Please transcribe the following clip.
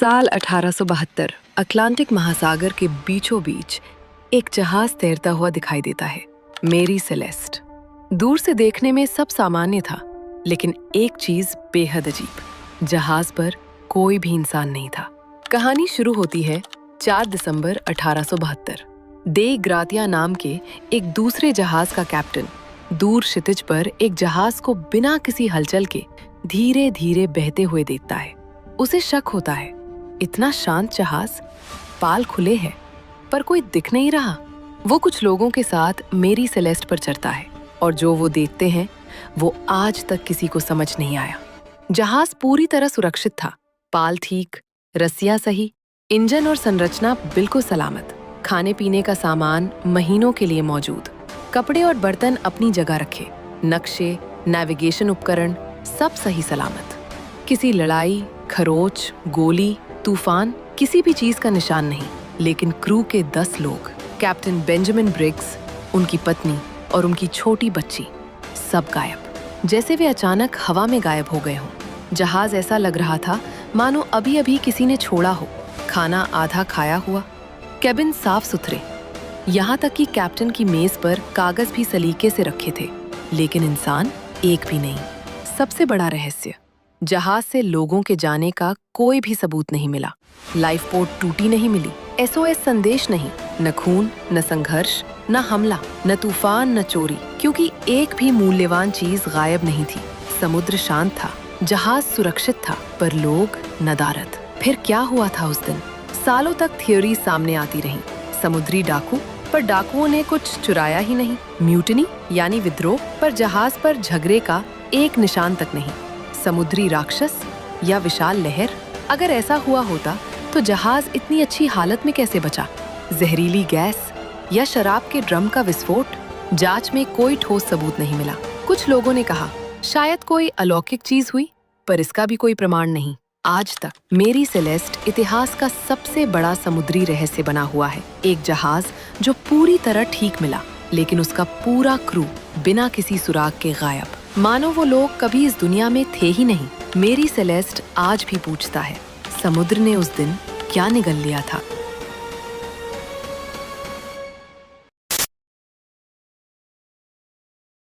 साल 1872 अटलांटिक महासागर के बीचों बीच एक जहाज तैरता हुआ दिखाई देता है, मेरी सेलेस्ट। दूर से देखने में सब सामान्य था, लेकिन एक चीज बेहद अजीब, जहाज पर कोई भी इंसान नहीं था। कहानी शुरू होती है 4 दिसंबर 1872। दे ग्रातिया नाम के एक दूसरे जहाज का कैप्टन दूर क्षितिज पर एक जहाज को बिना किसी हलचल के धीरे धीरे बहते हुए देखता है। उसे शक होता है, इतना शांत जहाज, पाल खुले हैं, पर कोई दिख नहीं रहा। वो कुछ लोगों के साथ मेरी सेलेस्ट पर चढ़ता है और जो वो देखते हैं वो आज तक किसी को समझ नहीं आया। जहाज पूरी तरह सुरक्षित था, पाल ठीक, रस्सियां सही, इंजन और संरचना बिल्कुल सलामत, खाने पीने का सामान महीनों के लिए मौजूद, कपड़े और बर्तन अपनी जगह रखे, नक्शे, नेविगेशन उपकरण सब सही सलामत। किसी लड़ाई, खरोच, गोली, तूफान, किसी भी चीज का निशान नहीं। लेकिन क्रू के 10 लोग, कैप्टन बेंजामिन ब्रिग्स, उनकी पत्नी और उनकी छोटी बच्ची, सब गायब, जैसे वे अचानक हवा में गायब हो गए हों। जहाज ऐसा लग रहा था मानो अभी अभी किसी ने छोड़ा हो, खाना आधा खाया हुआ, केबिन साफ सुथरे, यहाँ तक कि कैप्टन की मेज पर कागज भी सलीके से रखे थे, लेकिन इंसान एक भी नहीं। सबसे बड़ा रहस्य, जहाज से लोगों के जाने का कोई भी सबूत नहीं मिला। लाइफ बोट टूटी नहीं मिली, SOS संदेश नहीं, न खून, न संघर्ष, न हमला, न तूफान, न चोरी, क्योंकि एक भी मूल्यवान चीज गायब नहीं थी। समुद्र शांत था, जहाज सुरक्षित था, पर लोग नदारद। फिर क्या हुआ था उस दिन? सालों तक थ्योरी सामने आती रही। समुद्री डाकू, पर डाकुओं ने कुछ चुराया ही नहीं। म्यूटनी यानी विद्रोह, पर जहाज पर झगड़े का एक निशान तक नहीं। समुद्री राक्षस या विशाल लहर, अगर ऐसा हुआ होता तो जहाज इतनी अच्छी हालत में कैसे बचा? जहरीली गैस या शराब के ड्रम का विस्फोट? जांच में कोई ठोस सबूत नहीं मिला। कुछ लोगों ने कहा शायद कोई अलौकिक चीज हुई, पर इसका भी कोई प्रमाण नहीं। आज तक मेरी सेलेस्ट इतिहास का सबसे बड़ा समुद्री रहस्य बना हुआ है। एक जहाज जो पूरी तरह ठीक मिला, लेकिन उसका पूरा क्रू बिना किसी सुराग के गायब, मानो वो लोग कभी इस दुनिया में थे ही नहीं। मेरी सेलेस्ट आज भी पूछता है, समुद्र ने उस दिन क्या निगल लिया था?